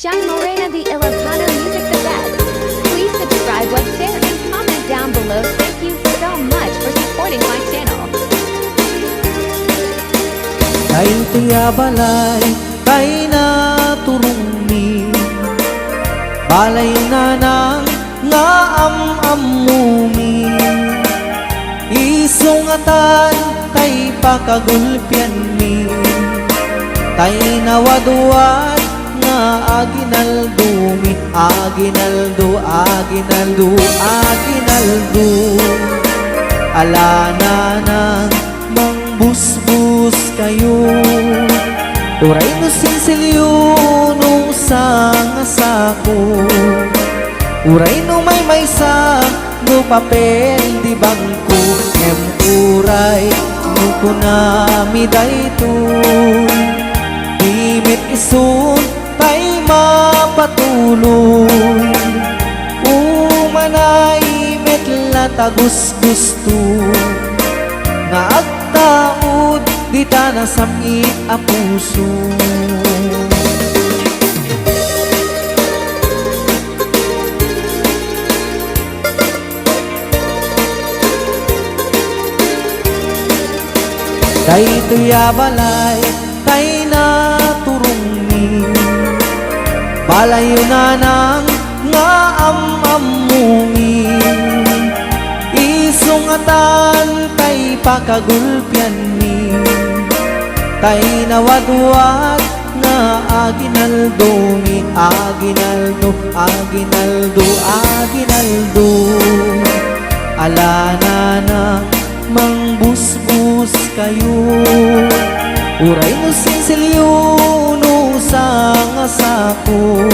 Shang Morena, the Ilokano music the best. Please subscribe, like, share, and comment down below. Thank you so much for supporting my channel. Kay tiya balay, kay naturumi, balay na nang nga amumi, isungatan kay pakagulpian mi, tay nawaduan nga aginaldumi, aginaldo, aginaldo, aginaldo, alana nang mangbusbus kayo, uray no sinsilyo no sangasako, uray no may sa no papel di bangko, uray no kunami daytoy, dimit isun tay mapatuloy, umanay metla tagus gusto, nga agtaod di ta nasamit a puso. Tay tuya balay, tay naturumi, balay na nang nga amumi, isungatan tay pakagulpian mi, tay nawadwat nga aginaldo mi, aginaldo, aginaldo, aginaldo, alana na mangbusbus kayo, uray no sinsilyo no sangasako,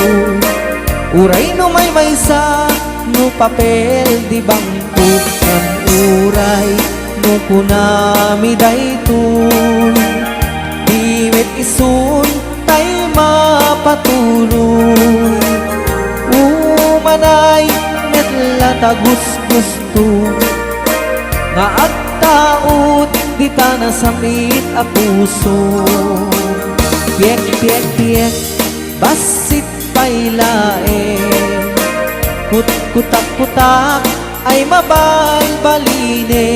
uray no may sa no papel di bangko, ang uray no kunami daytoy, dimit isun tay mapatuloy, umanay metla tagus gusto, nga agtaod di ta nasamit a puso. Piek, piek, piek, basit pailae, kutak-kutak ay mabalbaline,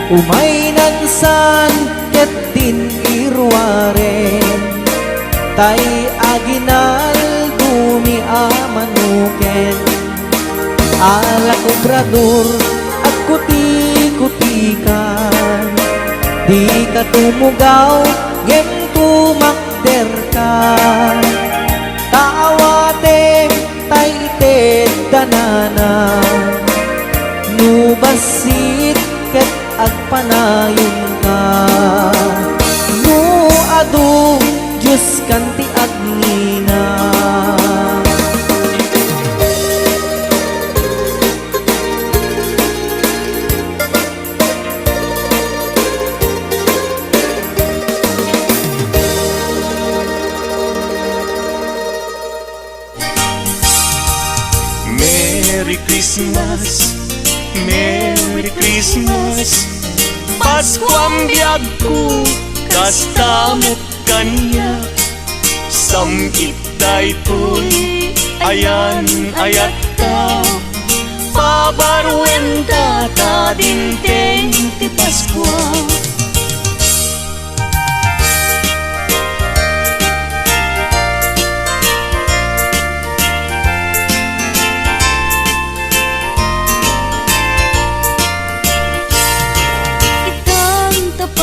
umay nansan ket din irwaren, tay aginal dumi amanuken, alak obrador at kuti-kutikan, di ka tumugaw ngem tumakder ka, taawatem tay ited danana, nubasit ket agpanayon ka, nu adu Diyos kanti agnina. Merry Christmas, Merry Christmas, Paskua ang biyag ko, kastamot kaniya, samgit daytoy, ayan ayat ka, pabarwen ka ta dinteng ti Paskua.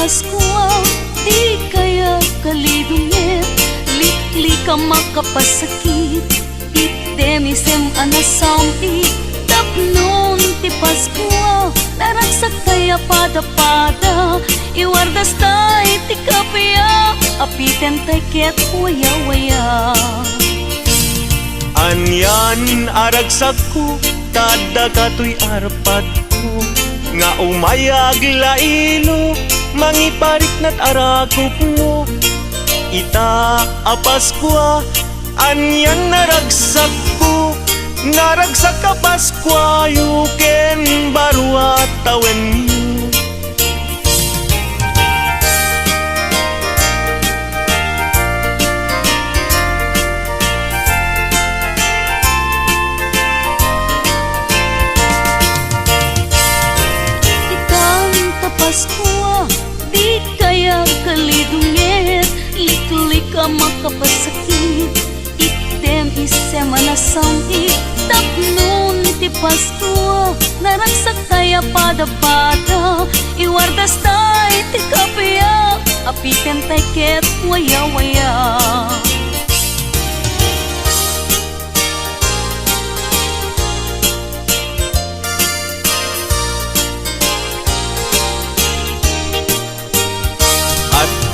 Paskua, di kaya kalidungit, likli ka makapasakit, itemisem anasampi, tapnon ti Paskua, naragsak kaya pada-pada, iwardas tay ti kapya, apiten tay ket waya-waya. Anyan aragsak ko, tada kato'y arpad ko, nga umayag lailo, mangiparik na't arakop mo, ita a Paskua, anyan naragsak ko, naragsak ka Paskua, yuken baru at tawen mo. makapasakit. Item isem anasang tapnon ti Paskua. Naragsak kaya pada-pada, iwardas tay ti kapya. Apiken tay ket waya-waya.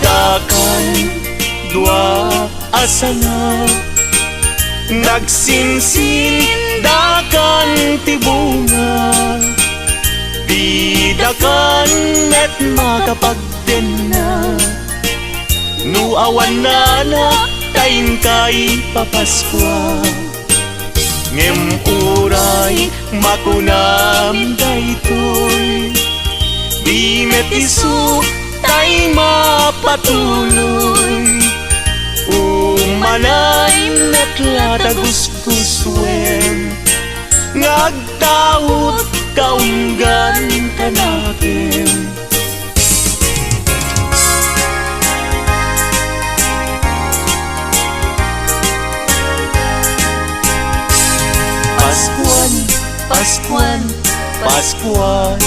Dakan dua asana nagsinsin dakan ti bunga di dakan net makapagdena nu awan na tayin kay papaskwa ngem uray makunam daytoy di met isu tay mapatuloy umanay metlata gustuswen ngagtawot kaunggan kanakin Paskuan, Paskuan, Paskuan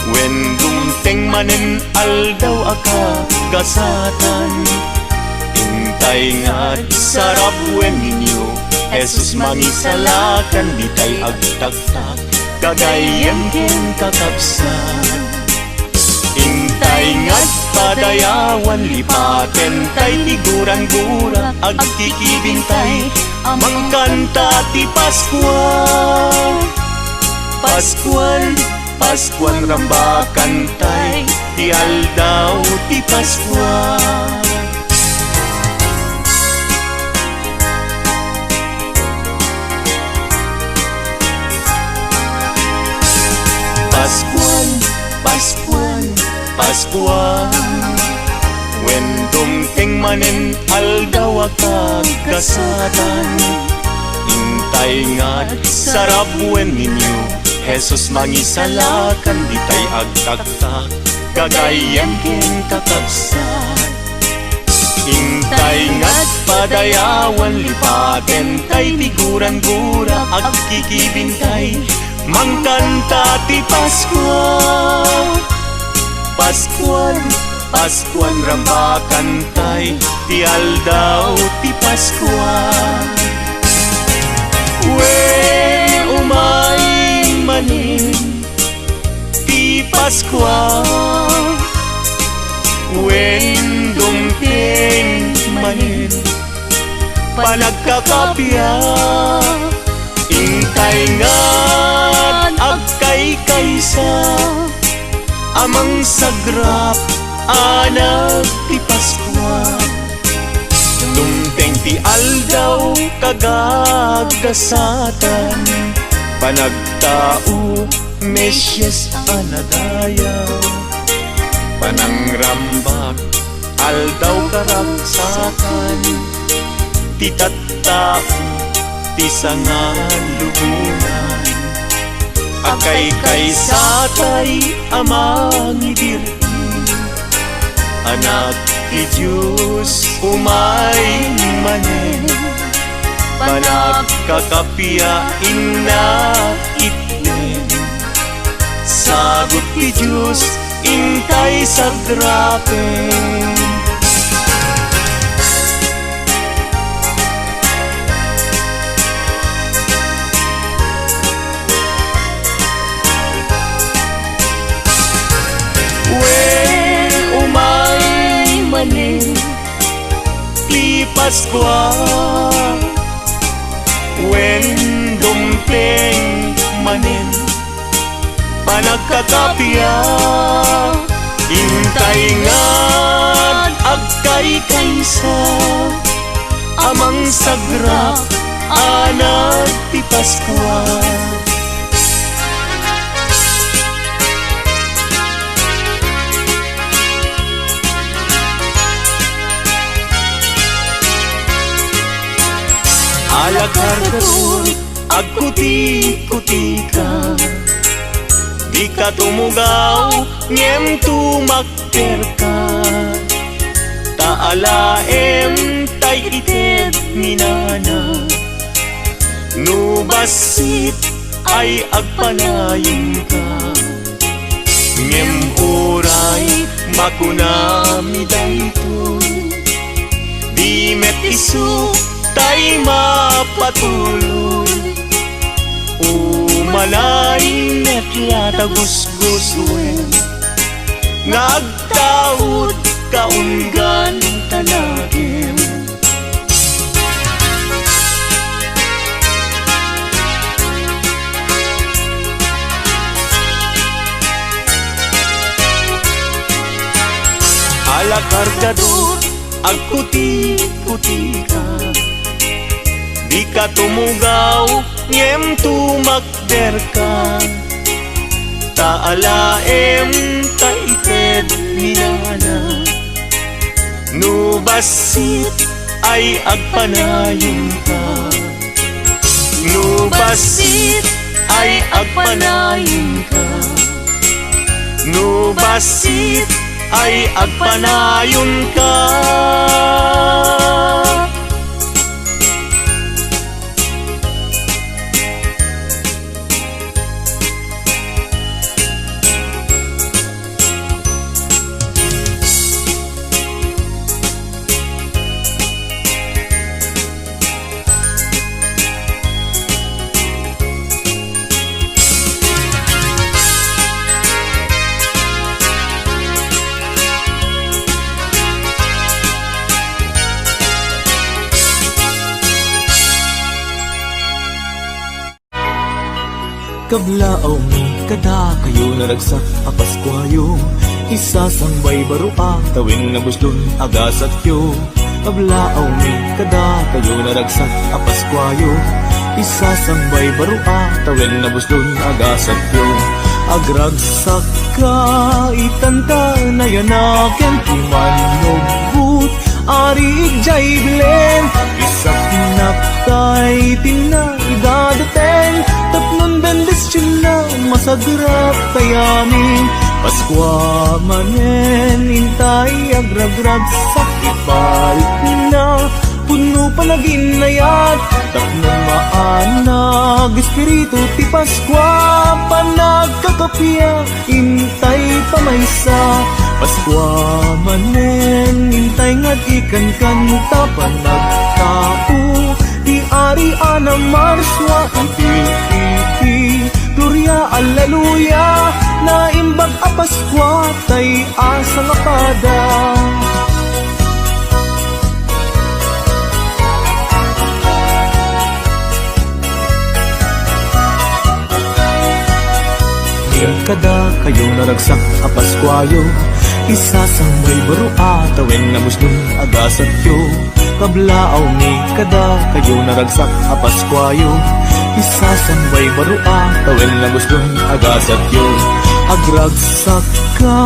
when dumteng manen aldaw aka gasatan intay nga sarap when ninyo Jesus mangisalakan di tay agtaktak kagayan ken kakapsan intay nga padayawan lipaten tay tiguran-gura agkikibintay amang kanta ti Paskua Paskuan Paskuan rambakan tay ti aldaw ti Paskua Paskuan, Paskuan, Paskuan when dumteng manen aldaw akagkasatan intay nga sarap when ninyo Jesus mangisalakan di tay agtaktak kagayan ken kakapsan intay nga't padayawan lipaten tay tiguran-gura agkikibintay mangkanta ti Paskua Paskuan, Paskuan rambakan tay ti aldaw ti Paskua umay manin ti Paskua when dumteng manin panagkakapya intay nga agkay kaysa amang sagrap anak ti Paskua dumteng ti aldaw kagagasatan panagtao Mesyes anadayaw panangrambak aldaw karagsakan ti tattao ti sangan lubunan akay kaysatay amang idirin anak ti Diyos umay manen panagkakapya inna itnen sagot ti Diyos intay sagrapen umay manen ti Paskua when dumteng manen panagkakapya intay nga agkay kaysa amang sagrap anak ti Paskua alakar agkuti-kuti ka di ka tumugaw ngem tumakter ka taalaem tay ited minana. No basit ay agpanayon ka. Ngem oray makunami daytoy. Di met isu tay mapatuloy. Umalain met lata gusgusuin. Nagtaud kaunggan tanagin. Ala kargador, agputi-puti ka. Di ka tumugaw, ngem tumakder ka. Taalaem taited minana. No basit ay agpanayon ka. No basit ay agpanayon ka. No basit ay agpanayon ka. Kablaaw mi kada kayo naragsak a Paskwayo. Isasambay barua tawin na buslon agasat yo. Kablaaw mi kada kayo naragsak a Paskwayo. Isasambay barua tawin na buslon agasat yo. Agragsak ka itanta na yanaken imanugbut ari jay bilen. Isak naktay tinaidadaten tapnon bendes china masagrap kayamin. Paskwa manen intay agragrag sakit balik na puno panaginayat tapnon maanag espiritu ti Paskwa panagkakapia intay pamaysa. Paskwa manen intay ngad ikan kanta panagtao di ari ana marswa iti gloria alleluia na imbag a Paskwa tay asa nga pada. Kada kayo naragsak a Paskwayo. Isasambay barua tawin na muslon agasat yo. Kablaaw mi kada kayo naragsak a Paskwayo. Isasambay barua tawin na muslon agasat yo. Agragsak ka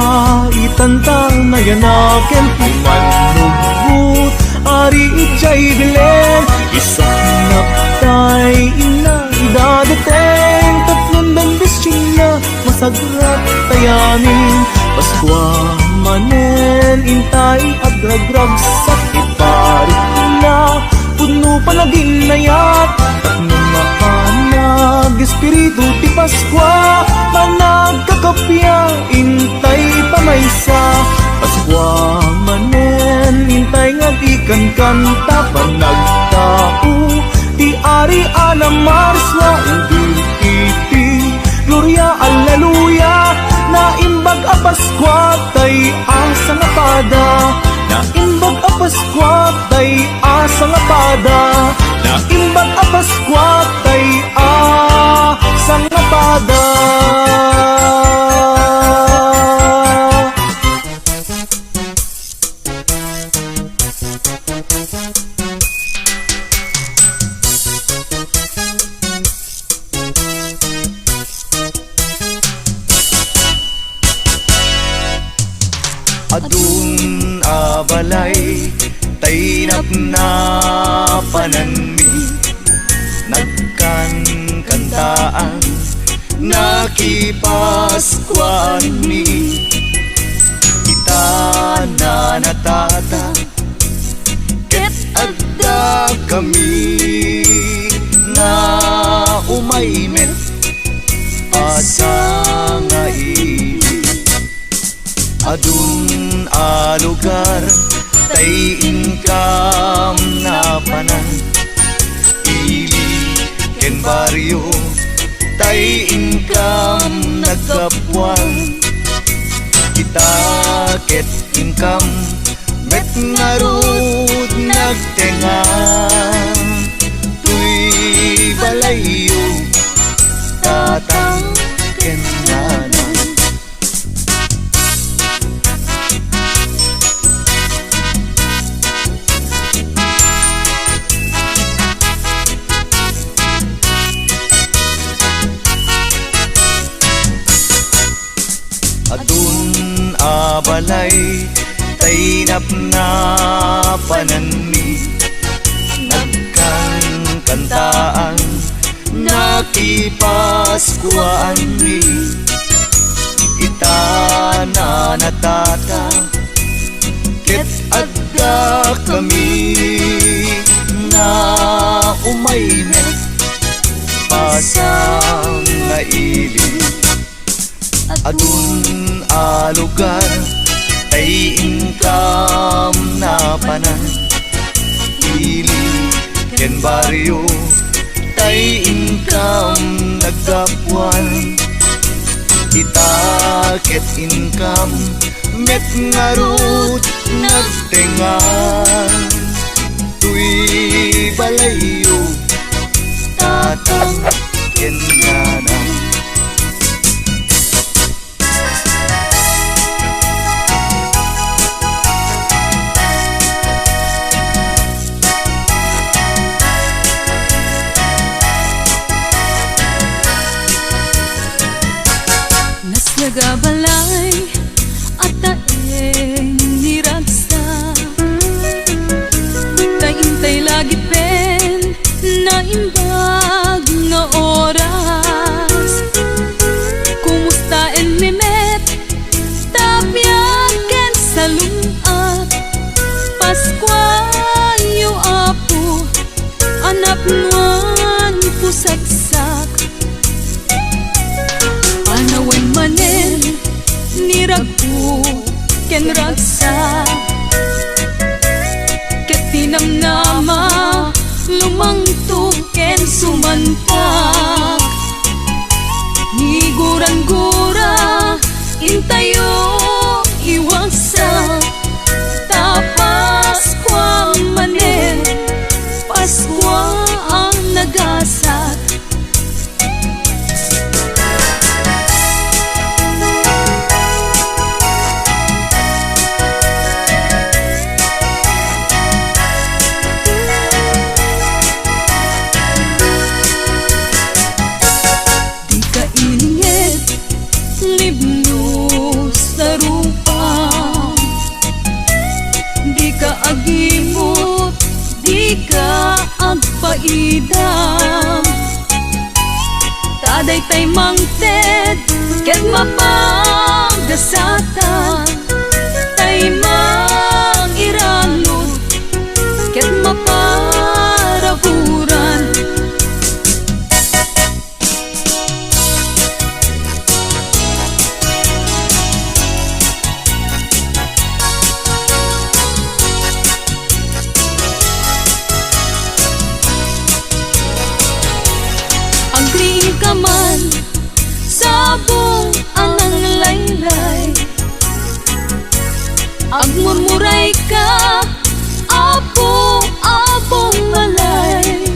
itanta na yanaken imanugbut ari ijay bilen. Isak naktay ina idadateng tatlon bendes china masagrat tayamin. Paskwa manen intay agragrag sakit parit na puno panaginayat tapnon maanag espiritu ti Paskwa managkakapya intay pamaysa. Paskwa manen intay nga ikan kanta panagtao ti ari ana marswa iti gloria alleluia na imbag a Paskwa tay asa nga pada. Na imbag a Paskwa tay asa nga pada. Na imbag a Paskwa tay asa nga pada. Adun abalay tainap na pananmi. Nagkankantaan nakipaskuan mi. Kita na natata ket kami nga umaymet asa nga ili. Adun a lugar tay income na panan, ili ken baryo tay income nagkapuan. Kita ket income met ngarud nagtenga, tuy balayo tatang ken nanang. Adun a balay tainap na pananmi, nagkan kantaan nakipaskuan mi. Ita na natata ket adda kami na umaymet pasang nga ili. Adun a lugar tay income na panan, ili ken baryo tay income nagkapuan. Kita ket income met ngarut nagtengan, tuy balayo tatang ken nanang. Nagabalay at taeng niragsa, taintay lagi pen na imbag nga oras. Kumusta en mimet tapyaken sa lunat, Paskua yu apo anak nuan pusaksak. Anawen manen niragpo ken ragsa, ket tinamnama lumangtog ken sumantak. Niguran-gura intayo iwagsa, ta Paskua manen, Paskua ang nagasat. Agimot, di ka agpaidam, taday tay mangted ket mapagasatan, tay mangiranod ket maparaburan. Kaman sabong anang laylay, agmurmuray ka apo-apong malay.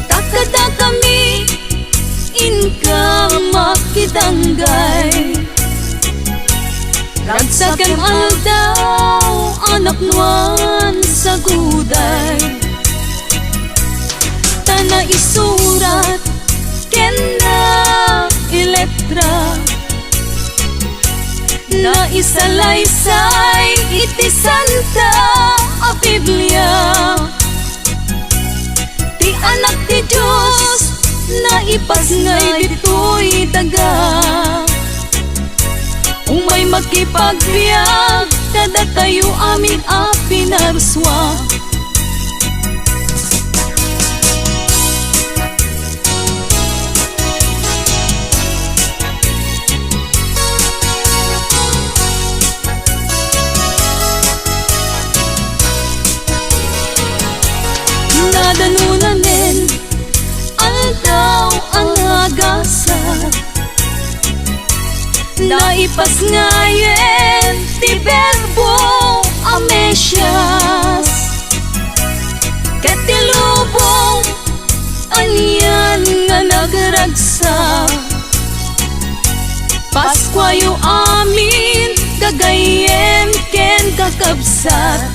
Takada kami inka makidanggay, ragsagan aldaw anak nuan sa guday. Na isurat ken na iletra, na isalaysay iti santa a Biblia. Ti anak ti Diyos na ipasngay dito'y daga, umay magkipagbiag kada tayo amin a pinarswa. naipasngayen ti Verbo Amesias. Ket ti lubong anyan nga nagragsak, Paskua yu amin gagayem ken kakabsat.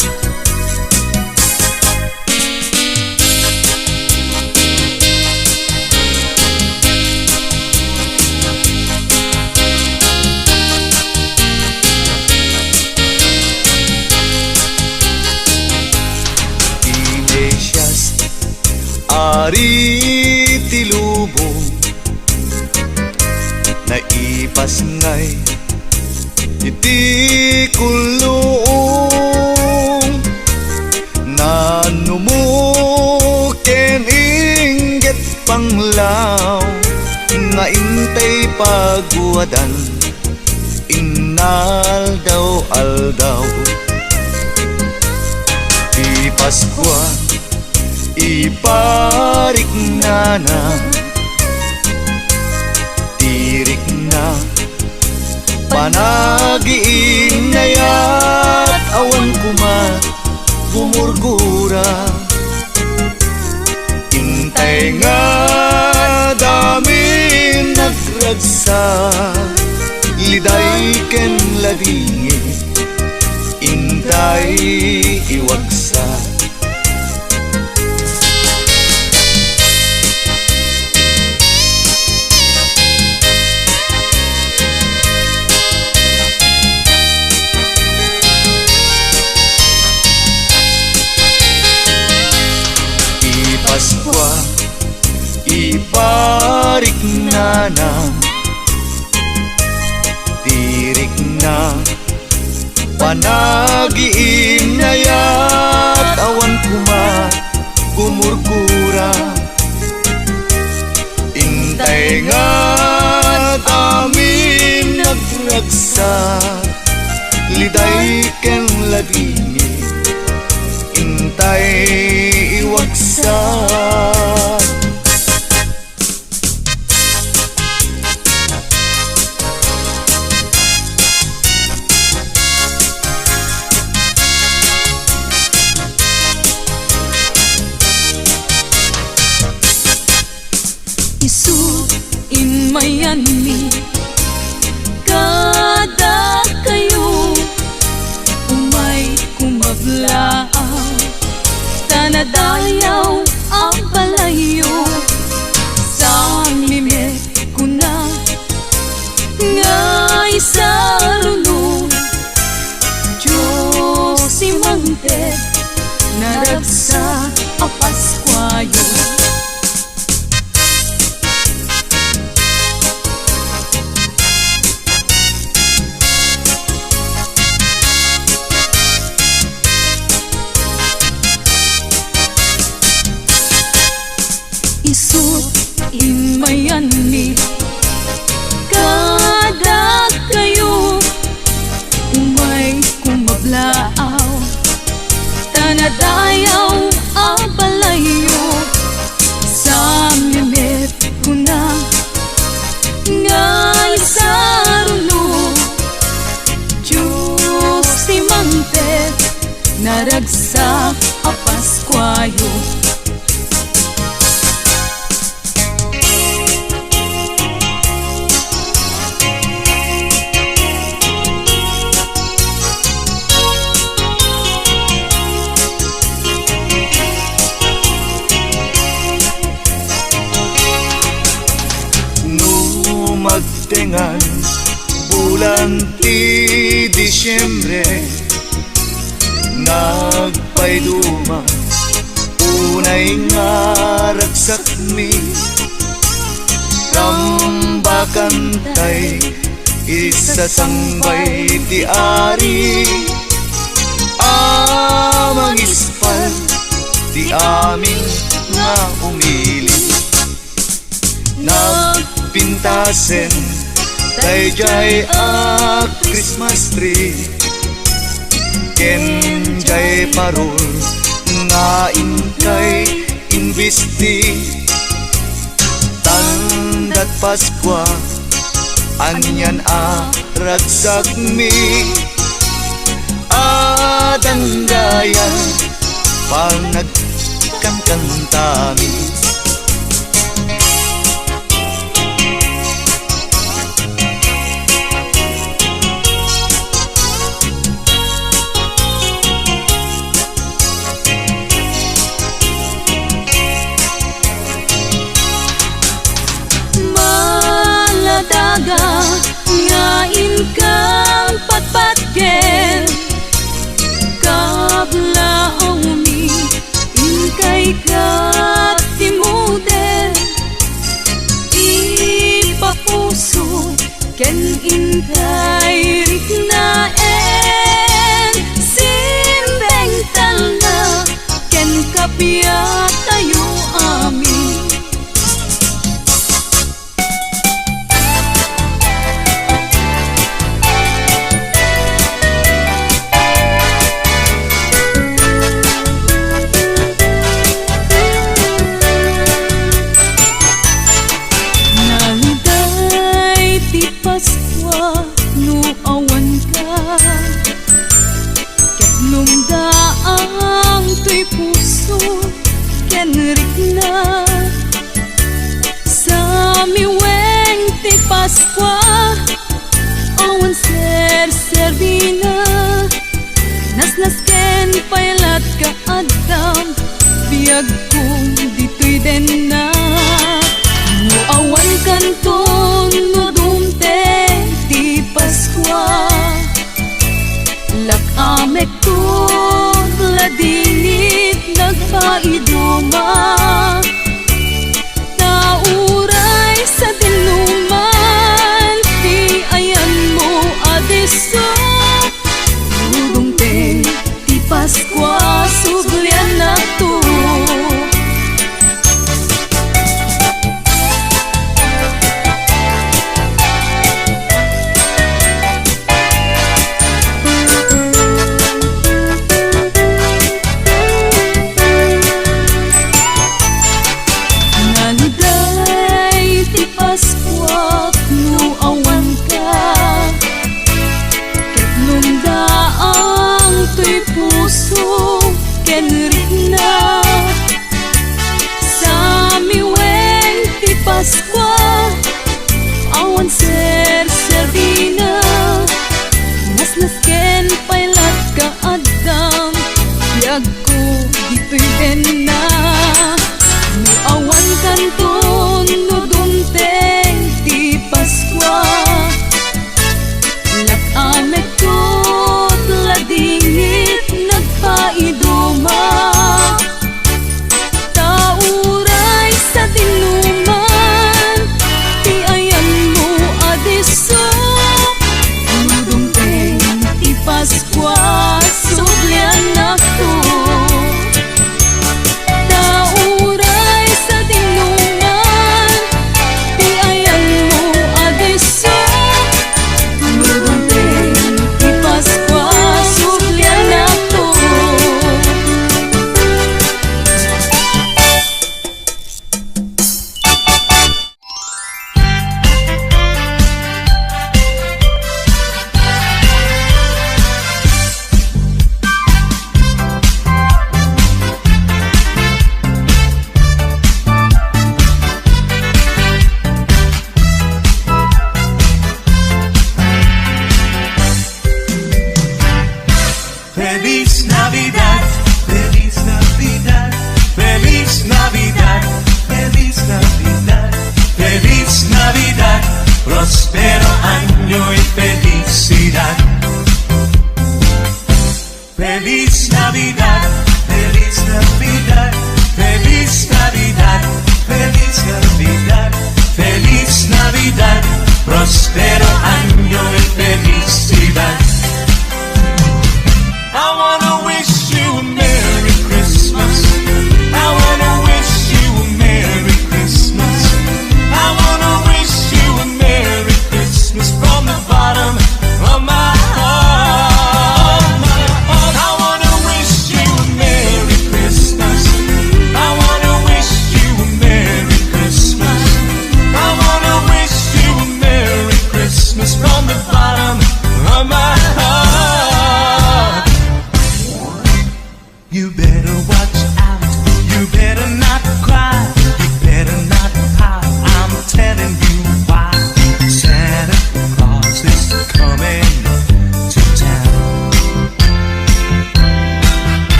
Ari ti lubong naipasngay iti kulong, nanumo ken inggit panglaw nga intay pagwadan inaldaw-aldaw. Ti Paskua iparik na tirik na panagiin na yat awan kumat gumurgura. Intay nga dami nagragsa, liday ken ladingi intay iwagsa. Paskua iparik na tirik na panagiin na yat awan kumat gumurgura. Intay nga amin nagragsa, liday ken ladingi intay iwagsak. Isu in mayani kada kayo umay kumablaaw, tanadayaw ang palayo sang limet ko na nga isaruno. Diyos si Mante naragsa a Paskua yu. Isut in mayani kada kayo umay kumablaaw, tanadayaw ang palayo sa mimet ko na nga isaruno. Diyos si Mante naragsak a Paskua yu. Magtengan bulan ti Disyembre, nagpayduma unay nga ragsak mi, tambakan tay isasangbay ti ari, amang ispal ti amin nga umili. Nagpintasen dayjay a Christmas tree, ken jay parol nga inkay inbisti. Tandat Paskua Anyan ragsak mi adandaya panagkangkantami. Maladaga ngain kang patpatgen kablaong mi inkay katimuder ipapuso ken inkay riknaen simbeng talna ken kapiat tayo amin. Paskua no awan ka ket lumdaang to'y puso ken rikna sa miweng ti Paskua awan ser-servina nasnas ken paylat ka adam biyag kong dito'y denna no awan kanton no ti Paskua lakamek ko ladingit nagpaiduma nauray sa dinuman ti ayan mo adeso dudong ti Paskua suglian na to. Paskua no awan ka ket lumdaang to'y puso ken rikna sa miweng ti Paskua awan ser-servina nasnas ken paylat ka adam biyag ko dito'y denna no awan kanton no dunteng ti Paskua lakamek ko't ladingit nagpaiduma tauray sa dinuman ti ayan mo adeso no dunteng ti Paskua suglian ako tauray sa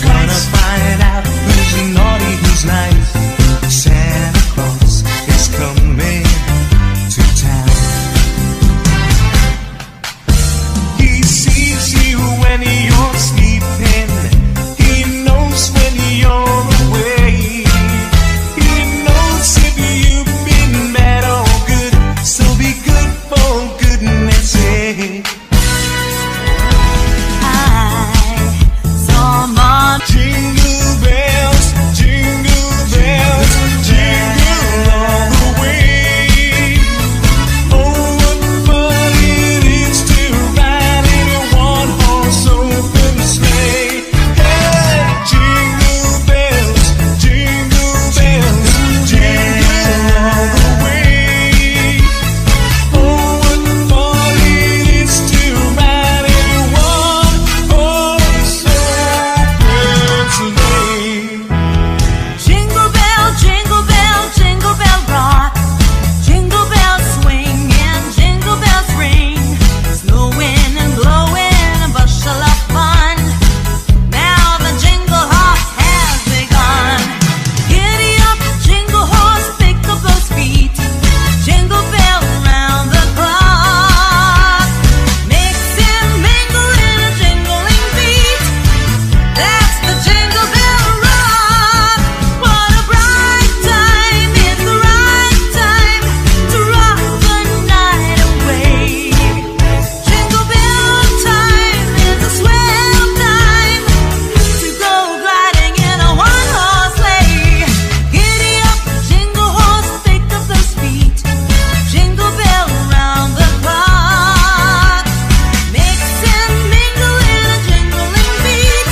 Gonna find out who's naughty, who's nice. Santa Claus is coming to town. He sees you when you're sleeping. He knows when you're away. He knows if you've been bad or good. So be good for goodness sake. Jingle bells, jingle bells, jingle all the way. Oh, what fun it is to ride in a one-horse open sleigh. Hey, jingle bells, jingle bells, jingle all the way. Oh, what fun it is to ride in a one-horse Jingle bell, jingle bell, jingle bell rock. Jingle bells swing and jingle bells ring. Snowing and blowing a bushel of fun. Now the jingle hop has begun. Giddy up, jingle horse, pick up those feet. Jingle bell round the clock. Mix and mingle in a jingling beat. That's the jingle bell rock. What a bright time, it's the right time to rock the night away. Jingle bell time is a swell time to go gliding in a one-horse sleigh. Giddy up, jingle horse, pick up those feet. Jingle bell round the clock. Mix and mingle in a jingling beat.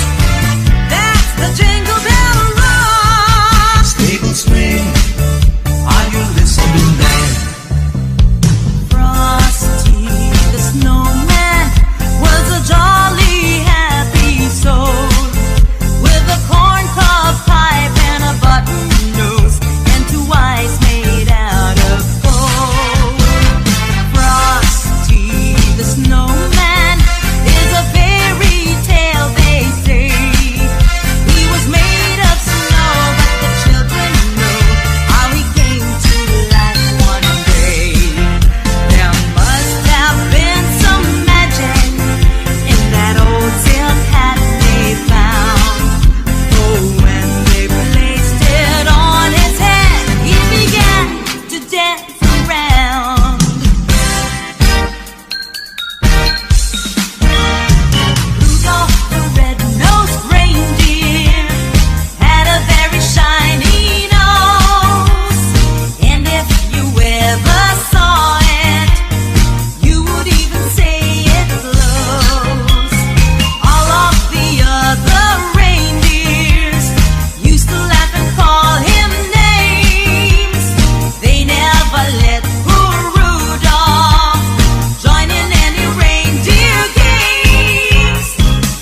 That's the jingle bell rock. Stable swing, are you listening there? Frosty the snowman was a jolly happy soul, with a corncob pipe and a button nose and two eyes made out of gold. Frosty the snowman is a fairy tale, they say. He was made of snow, but the children know how he came to life one day. There must have been some magic in that old silk hat they found. Oh, when they placed it on his head, he began to dance around. Rudolph the red-nosed reindeer had a very shiny nose, and if you ever saw it, you would even say it glows. All of the other reindeers used to laugh and call him names. They never let poor Rudolph join in any reindeer games.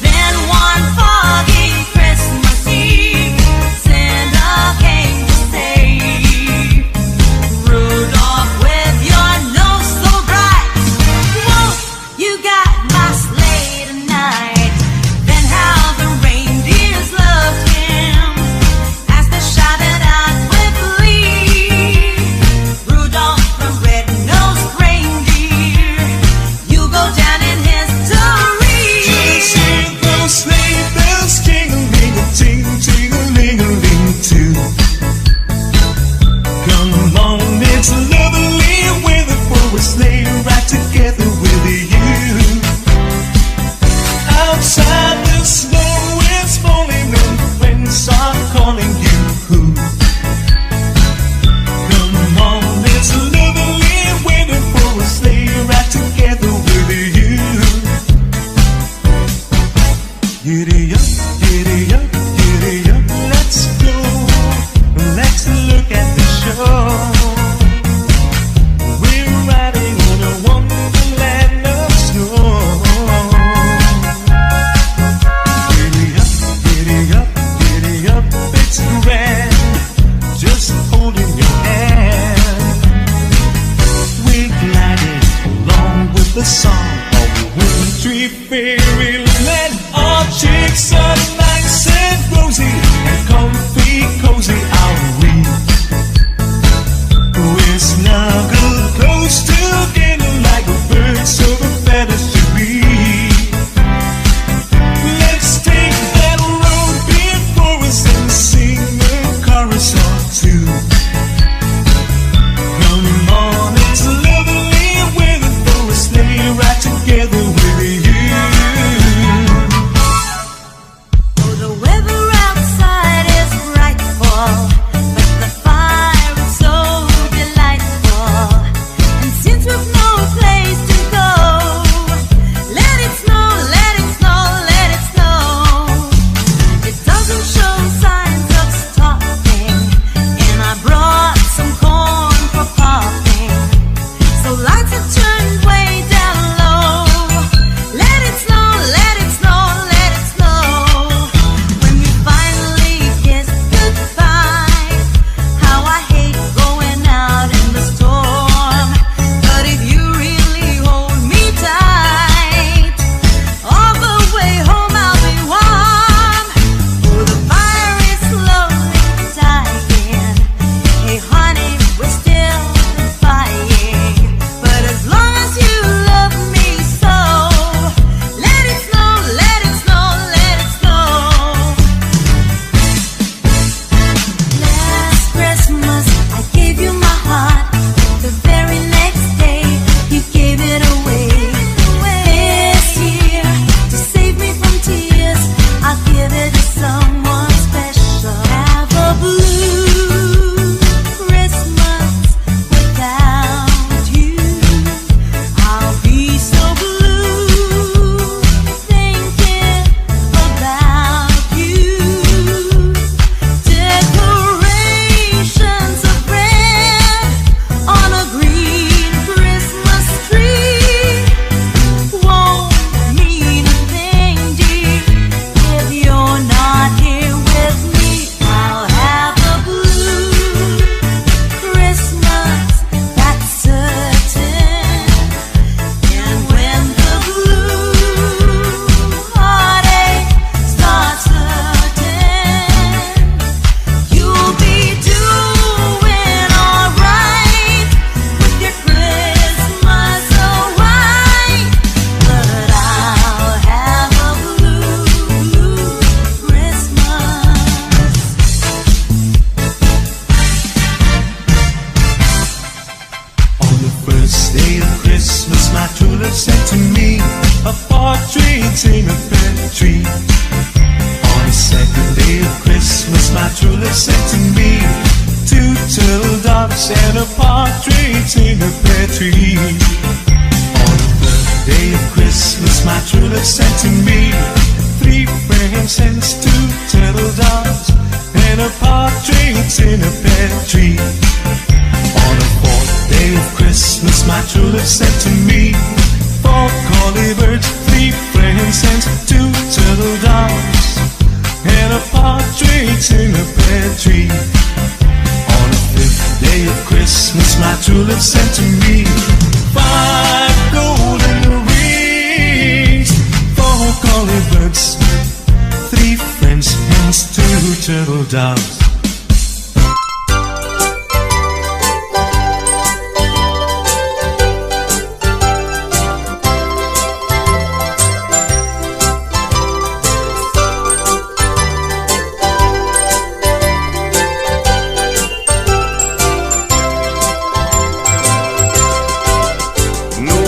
Then one foggy Christmas Eve, Santa came to say, Rudolph, with your nose so bright, won't you got my sleigh tonight? Then how the reindeers loved him as they shouted out with glee, Rudolph the red-nosed reindeer, you go down in history. Just hear those sleigh bells jingling-a-ting, jingling-a-ling too. Come along, it's lovely weather for a sleigh ride together with you. Outside the snow is falling and friends are calling you. Come on, it's lovely weather for a sleigh ride together with you. Giddy up, giddy up, giddy up, let's go. Let's look at the show. We're riding on a wonderland of snow. Giddy up, giddy up, giddy up, it's grand. Just holding your hand. We're gliding along with the song of the wintry fairyland. Our children day of Christmas, my true love sent to me two turtle doves and a partridge in a pear tree. On the day of Christmas, my true love sent to me three frankincense, two turtle doves and a partridge in a pear tree. On the fourth day of Christmas, my true love sent to me four collie birds, three frankincense, two turtle doves and a partridge in a pear tree. On the fifth day of Christmas, my true love sent to me five golden rings, four collie birds, three French hens, two turtle doves.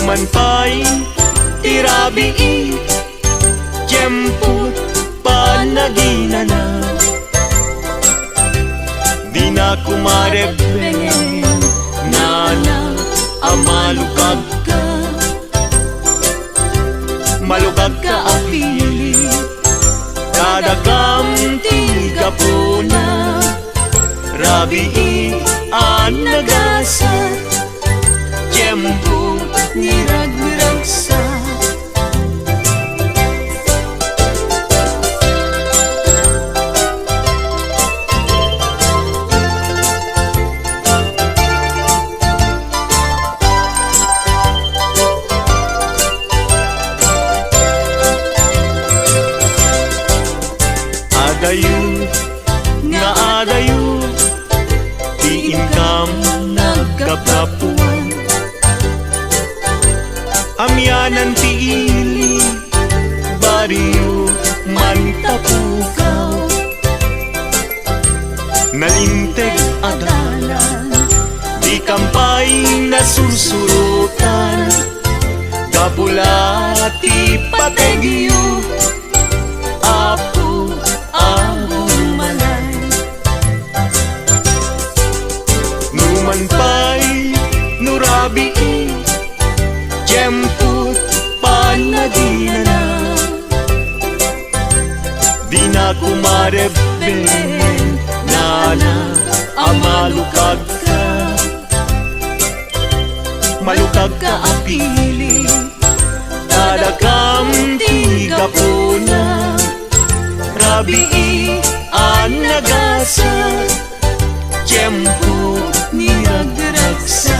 Man pa'y tirabii, tiyempot panagina na. Di na kumarebeng, nana, amalukag ka. Malukag ka apili, kadagam tiga po na. Rabii ang nagasat, tiyempot nirag-ragsa. Adayu, nga adayu, di income nagkaprapuan. Amyanan tiili, bariyo mantapukaw. Nalinteg adalan, di kampay nasusurutan. Gabulati pategyo, apo ang malay. Numan pa'y nurabi, tiyempot panagina na. Di na kumarebeng, nana, amalukag ka. Malukag ka apili, kadagam tiga po na. Rabii ang nagasat, tiyempot nirag-ragsa.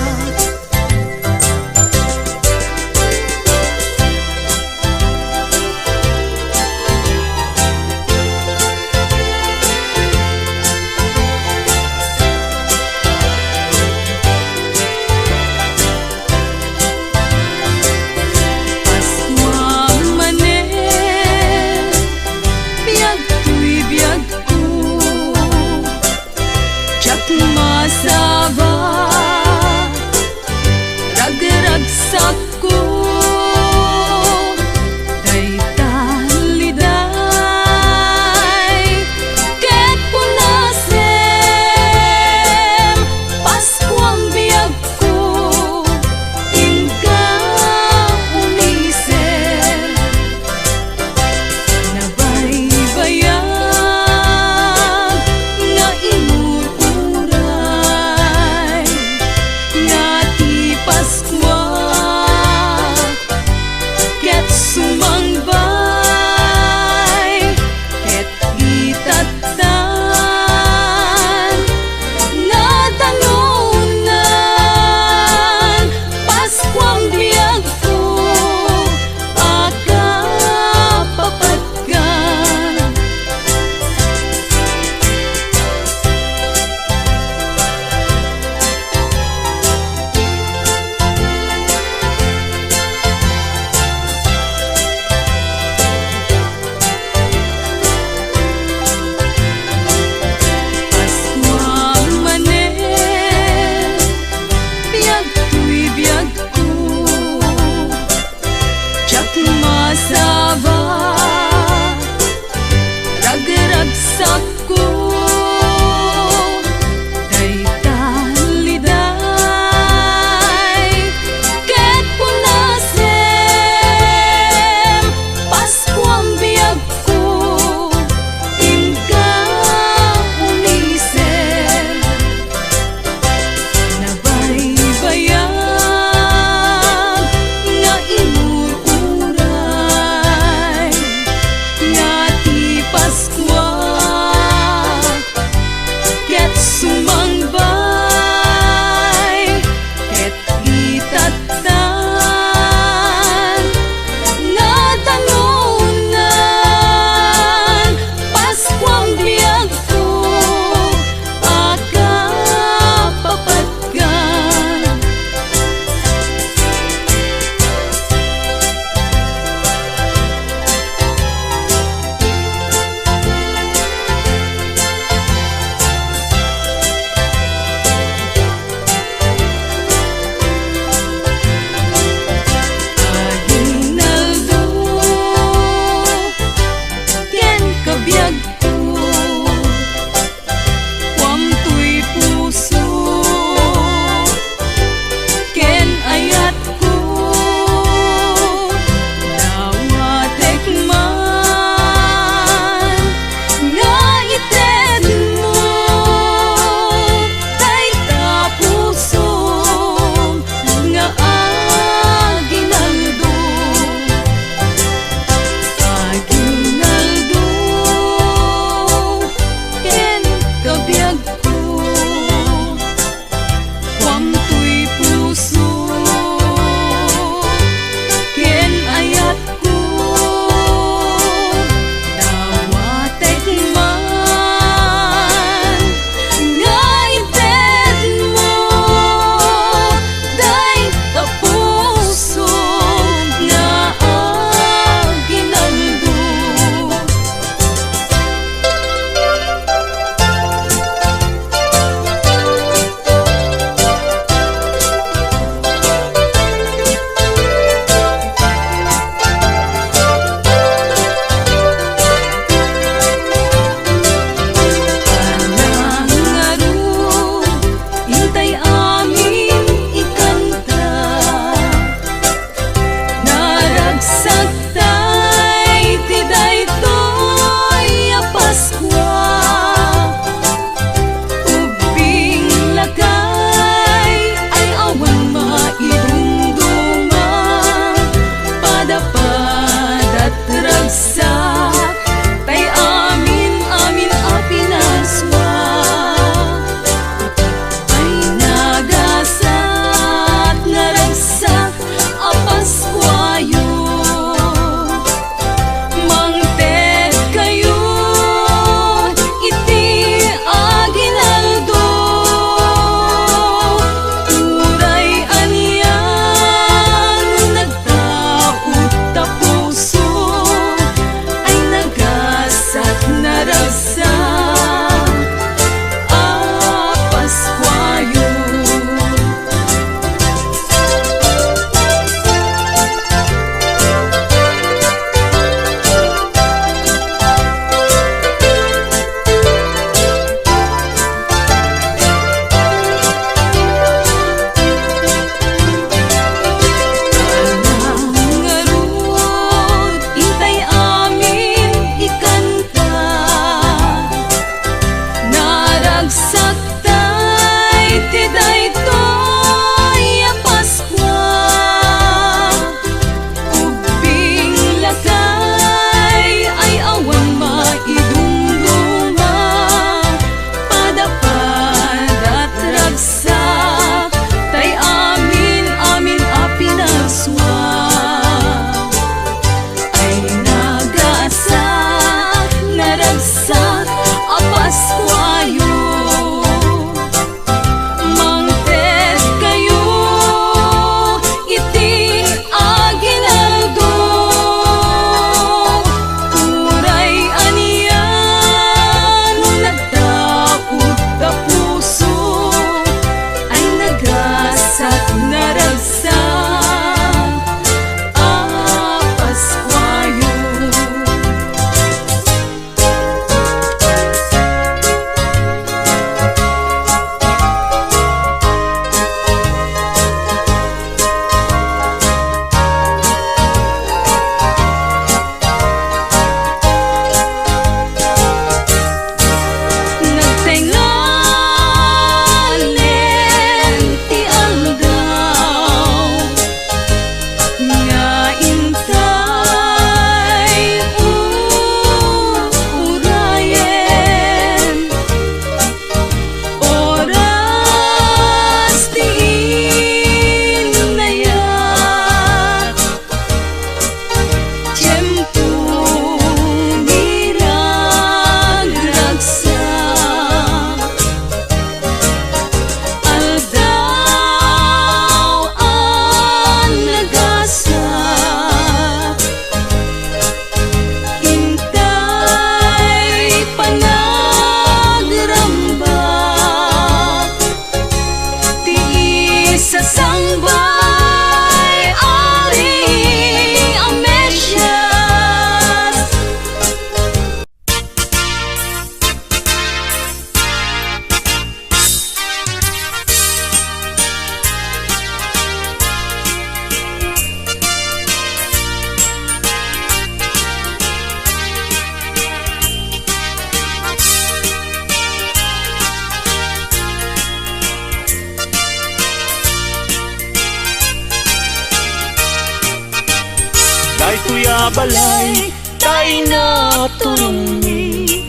balay tay na turungi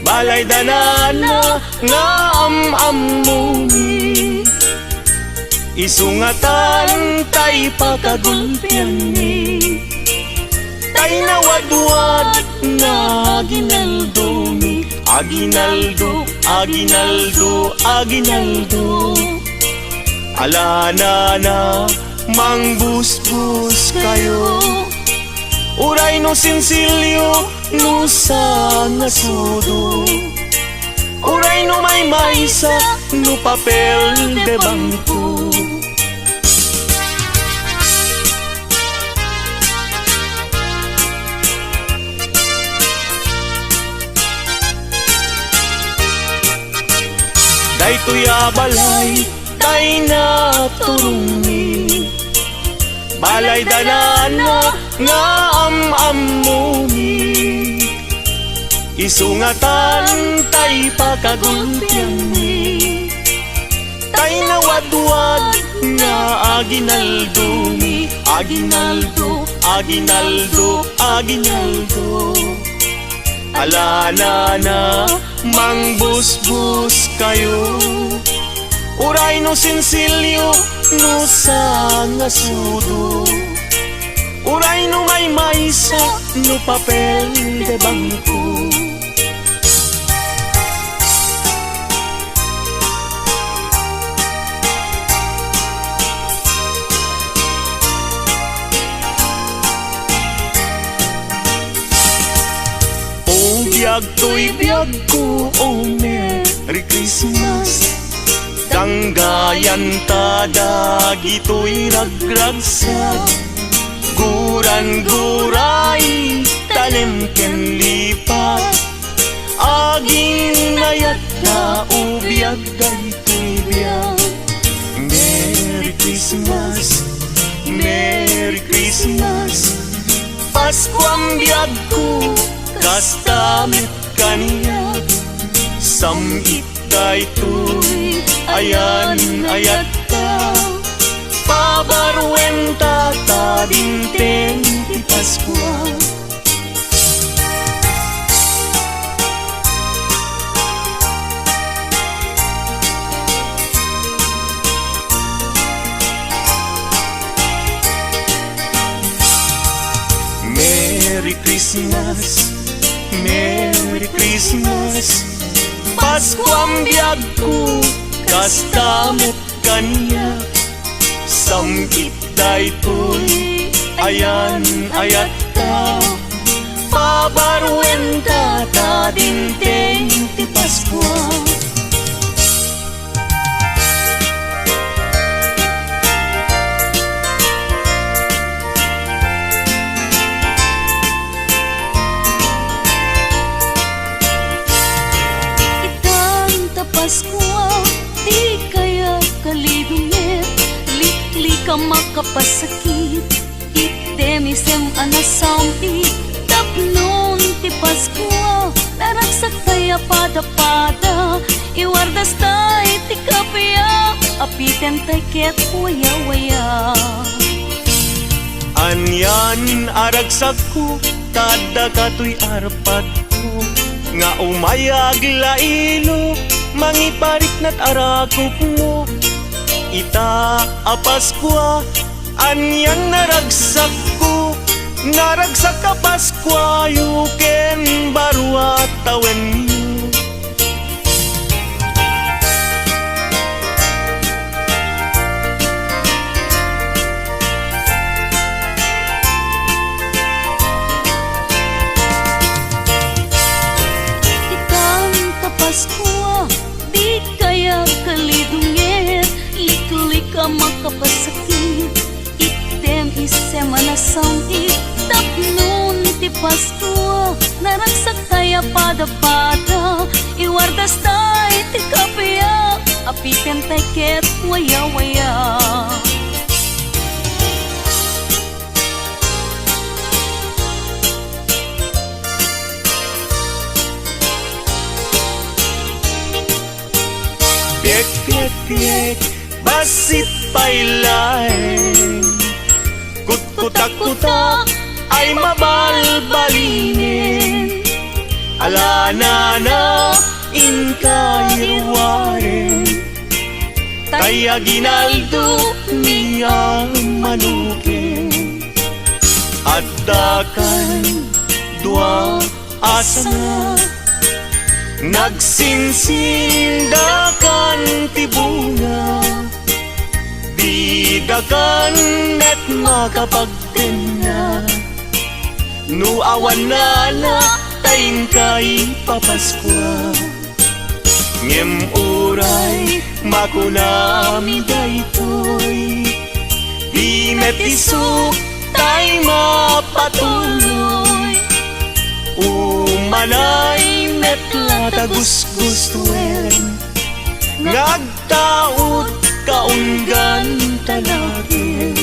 balay danana nga amamumi isungatan tay pagkagulpiani tay nawadwad na aginaldumi aginaldo aginaldo aginaldo alana na mangbusbus kayo uray no sinsilyo no sa ngasudo uray no may maysa no papel de bangko daytoy balay tay na turungi balay danana nga amamumi isungatan tay pagkagulpiani tay nawadwad na aginaldumi aginaldo aginaldo aginaldo alana na mangbusbus kayo uray no sinsilyo no sa ngasudo uray no may maysa no papel de bangko o biyag to'y biyag ko oh Merry Christmas Tanggayan tada gito'y ragragsag Guran-guray tanem ken lipat Aging nayat na ubiyag dayto'y biyag Merry Christmas, Merry Christmas Paskuang biyag ko kastamit kaniya Samit dayto'y ayan ayat ka pabarwenta ta dinteng ti Paskua Merry Christmas, Merry Christmas Paskuang biyag ko kastamit kaniya Samkit dayto'y ayan ayat ka pabarwenta ta dinteng ti Paskua Paskua, di kaya kalibingit Likli ka makapasakit Itemisem anasampi Tapnon ti Paskua Naragsak kaya pada-pada Iwardas tay ti kapya Apiten tay ket waya-waya Anyan aragsak ko Tada kato'y arpad ko Nga umayag lailo Mangiparik na't arakop mo Ita a Paskua Anyang naragsak ko Naragsak ka Paskua Yuken barwa tawen mo Itang ta Paskua Di kaya kalidungit Likli ka makapasakit Item isem anasangit Tapnon ti Paskua Naragsak kaya pada-pada Iwardas tay ti kapya Apiten tay ket waya-waya Piek-piek-piek basit pailay Kut-kutak-kutak ay mabalbalinin. Alana na inkayruwarin, kaya ginaldo niya manukin. At dakan dua asana, nagsinsindakan tibunga, didakan net makapagtena. Nuawan na tayin kay Paskua, ngem uray makunami daytoy, di metisuk tay mapatuloy. Umanay metla tagus-gustuen, ngagtaot kaunggan talagin.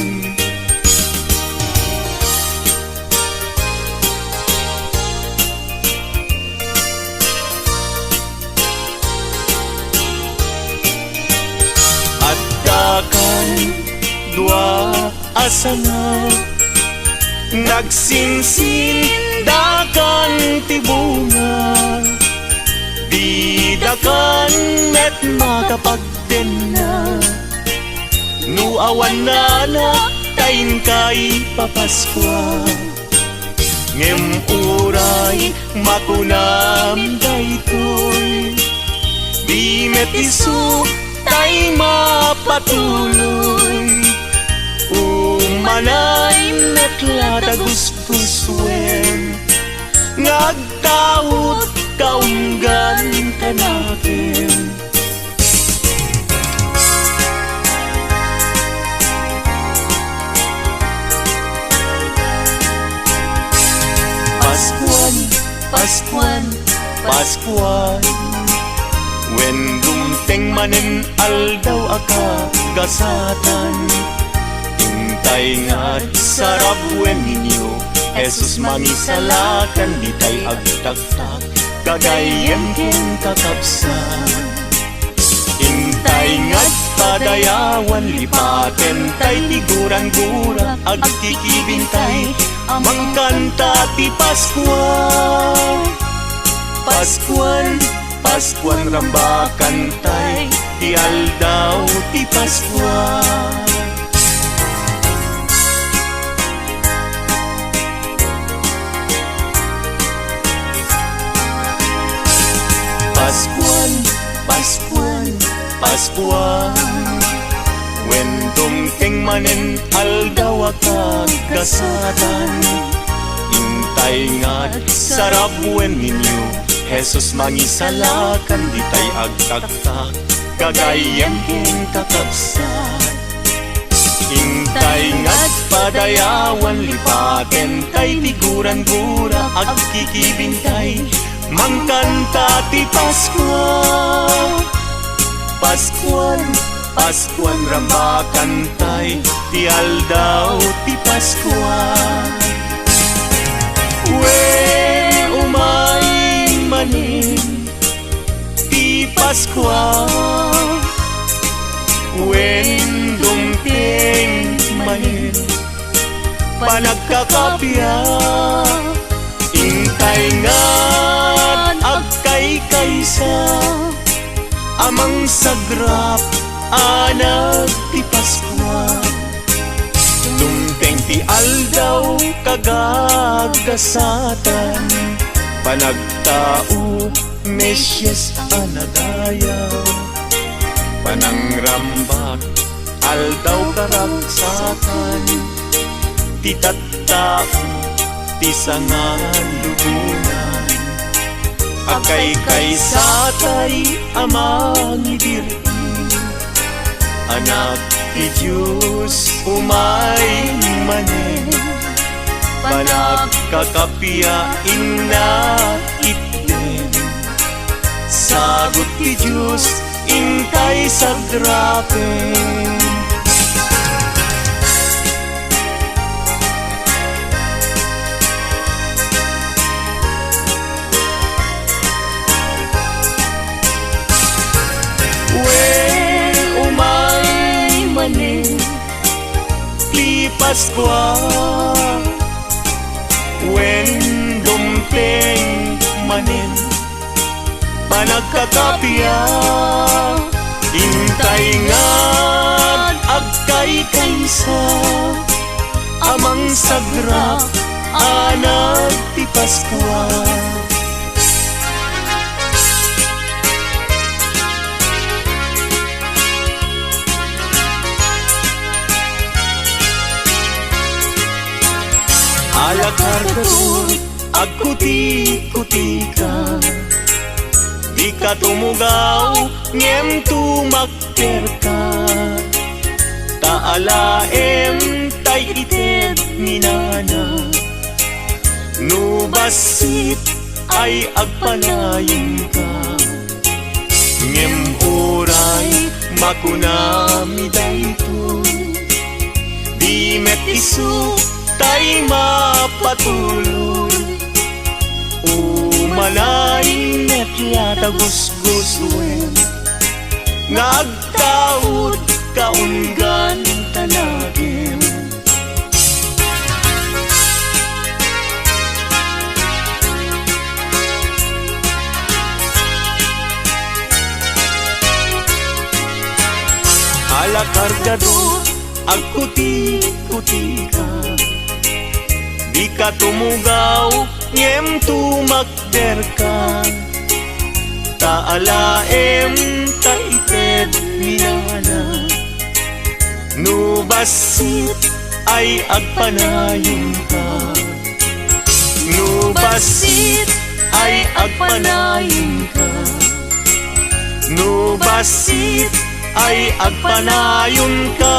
At dakan dua asana, nagsinsindakan tibunga, didakan met makapagtena. Nuawan na tayin kay Paskua, ngem uray makunam daytoy, di metisu tay mapatuloy. Umanay metla tagus-gustuen, ngagtaot kaunggan tanakin. Paskuan, Paskuan, Paskuan, when dumteng manen aldaw aka gasatan. Intay nga't sarap wen ninyo, Jesus mangisalakan, di tay agtaktak, kagayem ken kakapsan. Intay nga't padayawan, lipaten tay tiguran-gura, agkikibintay, amang kanta ti Paskua. Paskuan, Paskuan rambakan tay, ti aldaw ti Paskua. Paskuan, Paskuan, Paskuan, when dumteng manen aldaw akag kasatan. Intay nga't sarap wen ninyo, Jesus mangisalakan, di tay agtaktak, kagayem ken kakapsan. Intay nga't padayawan, lipaten tay tiguran-gura, agkikibintay, mangkanta ti Paskua. Paskuan, Paskuan rambakan tay, ti aldaw ti Paskua. Wen umay manin ti Paskua, wen dumteng manin panagkakapya. Intay nga't agkay kaysa, amang sagrap anak ti Paskua. Dumteng ti aldaw kagagasatan, panagtao Mesyes anadayaw, panangrambak aldaw karagsatan, ti tattao ti sangan lubunan, akay kaysatay amang ibiri, anak ti Diyos umay manen, panagkakapiyain na itten. Sagot ti Diyos intay sagrapen. Umay manen ti Paskua, When dumpeng manin panagkakapya, intay nga agkay kaysa amang sagra anak ti Paskua. Alakar kato agkuti-kuti ka, di ka tumugaw ngem tumakter ka. Taalaem tay ited ni nana, nubasit ay agpanayon ka. Ngem oray makunami dayto, di met isu tay mapatuloy. Umalain net yata gusgusuin, nagtaod kaunggan tanagin. Alakar kato agkuti-kuti ka, di ka tumugaw ngem tumakder ka. Taalaem taited ni nana, nubasit ay agpanayon ka. Nubasit ay agpanayon ka. Nubasit ay agpanayon ka.